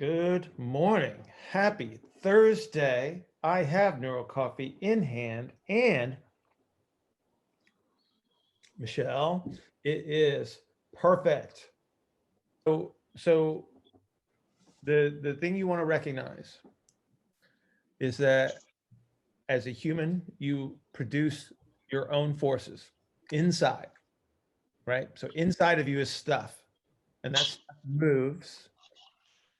Good morning. Happy Thursday. I have Neuro Coffee in hand, and Michelle, it is perfect. So the thing you want to recognize is that as a human, you produce your own forces inside, right? So inside of you is stuff, and that stuff moves,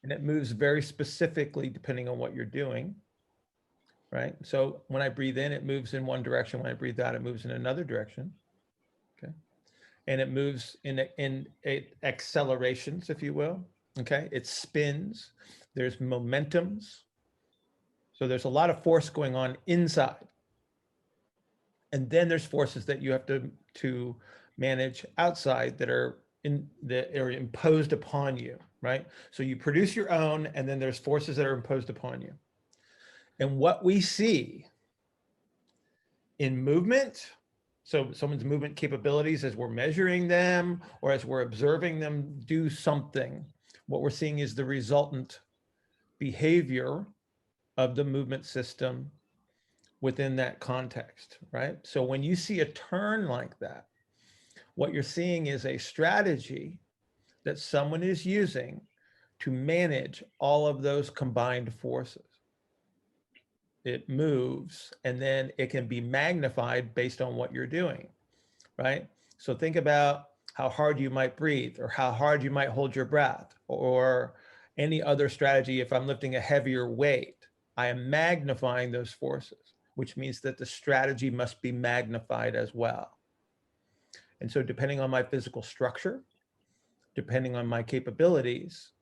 and it moves very specifically depending on what you're doing. Right? So when I breathe in, it moves in one direction. When I breathe out, it moves in another direction. Okay. And it moves in accelerations, if you will. Okay. It spins. There's momentums. So there's a lot of force going on inside. And then there's forces that you have to manage outside that are imposed upon you, right? So you produce your own, and then there's forces that are imposed upon you. And what we see in movement, so someone's movement capabilities as we're measuring them or as we're observing them do something, what we're seeing is the resultant behavior of the movement system within that context, right? So when you see a turn like that, what you're seeing is a strategy that someone is using to manage all of those combined forces. It moves, and then it can be magnified based on what you're doing, right? So think about how hard you might breathe, or how hard you might hold your breath, or any other strategy. If I'm lifting a heavier weight, I am magnifying those forces, which means that the strategy must be magnified as well. And so depending on my physical structure, depending on my capabilities,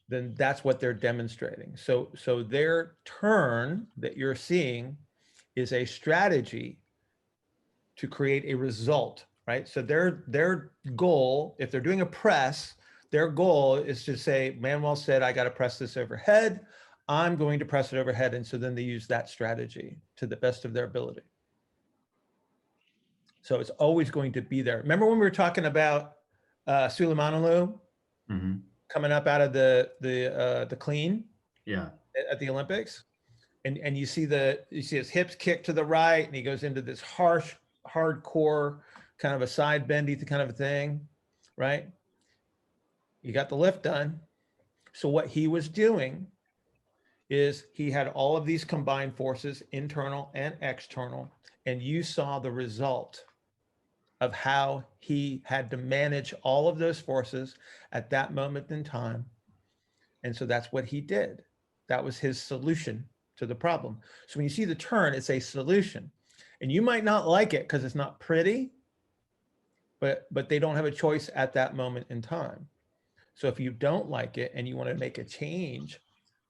then that's what they're demonstrating. So their turn that you're seeing is a strategy to create a result, right? So their goal, if they're doing a press, their goal is to say, Manuel said, I got to press this overhead. I'm going to press it overhead. And so then they use that strategy to the best of their ability. So it's always going to be there. Remember when we were talking about Suleimanoglu? Mm-hmm. Coming up out of the clean, yeah, at the Olympics, and you see his hips kick to the right, and he goes into this harsh, hardcore kind of a side bendy kind of a thing, right? You got the lift done. So what he was doing is he had all of these combined forces, internal and external, and you saw the result of how he had to manage all of those forces at that moment in time. And so that's what he did. That was his solution to the problem. So when you see the turn, it's a solution. And you might not like it because it's not pretty, but they don't have a choice at that moment in time. So if you don't like it and you want to make a change,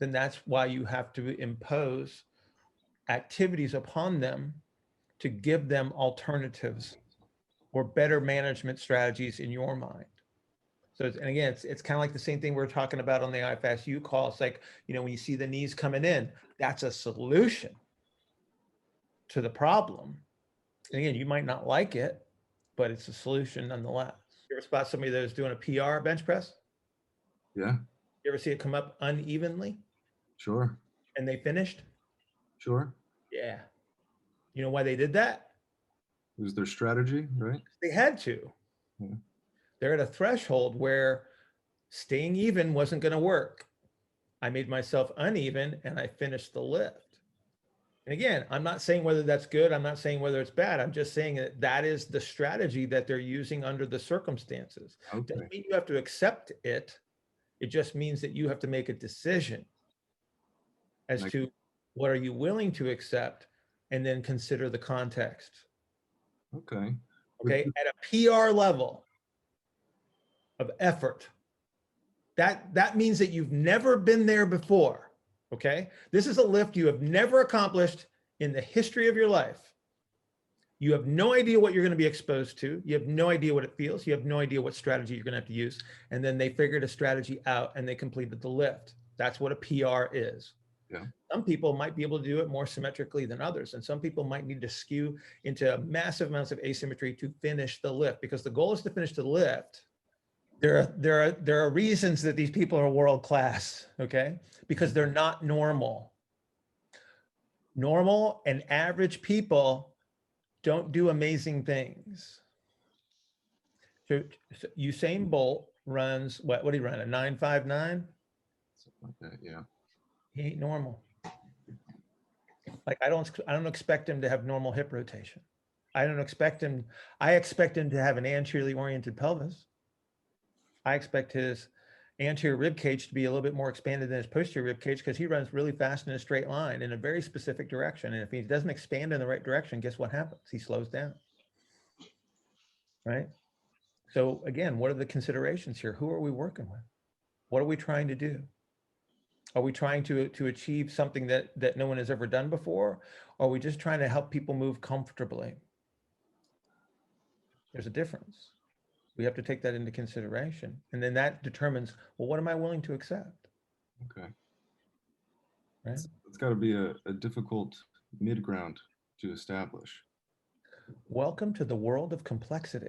then that's why you have to impose activities upon them to give them alternatives or better management strategies in your mind. So, and again, it's kind of like the same thing we were talking about on the IFSU call. It's like, when you see the knees coming in, that's a solution to the problem. And again, you might not like it, but it's a solution nonetheless. You ever spot somebody that was doing a PR bench press? Yeah. You ever see it come up unevenly? Sure. And they finished? Sure. Yeah. You know why they did that? It was their strategy, right? They had to. Yeah. They're at a threshold where staying even wasn't going to work. I made myself uneven and I finished the lift. And again, I'm not saying whether that's good. I'm not saying whether it's bad. I'm just saying that that is the strategy that they're using under the circumstances. Okay. Doesn't mean you have to accept it. It just means that you have to make a decision as to what are you willing to accept, and then consider the context. Okay. Okay. At a PR level of effort, that means that you've never been there before. Okay. This is a lift you have never accomplished in the history of your life. You have no idea what you're going to be exposed to. You have no idea what it feels. You have no idea what strategy you're going to have to use. And then they figured a strategy out and they completed the lift. That's what a PR is. Yeah. Some people might be able to do it more symmetrically than others. And some people might need to skew into massive amounts of asymmetry to finish the lift, because the goal is to finish the lift, There are reasons that these people are world class, okay? Because they're not normal. Normal and average people don't do amazing things. So Usain Bolt runs, what did he run, a 9.59? Something like that, yeah. He ain't normal. Like I don't expect him to have normal hip rotation. I expect him to have an anteriorly oriented pelvis. I expect his anterior rib cage to be a little bit more expanded than his posterior rib cage because he runs really fast in a straight line in a very specific direction. And if he doesn't expand in the right direction, guess what happens? He slows down. Right? So again, what are the considerations here? Who are we working with? What are we trying to do? Are we trying to achieve something that no one has ever done before? Or are we just trying to help people move comfortably? There's a difference. We have to take that into consideration. And then that determines, well, what am I willing to accept? Okay. Right? It's got to be a difficult mid-ground to establish. Welcome to the world of complexity.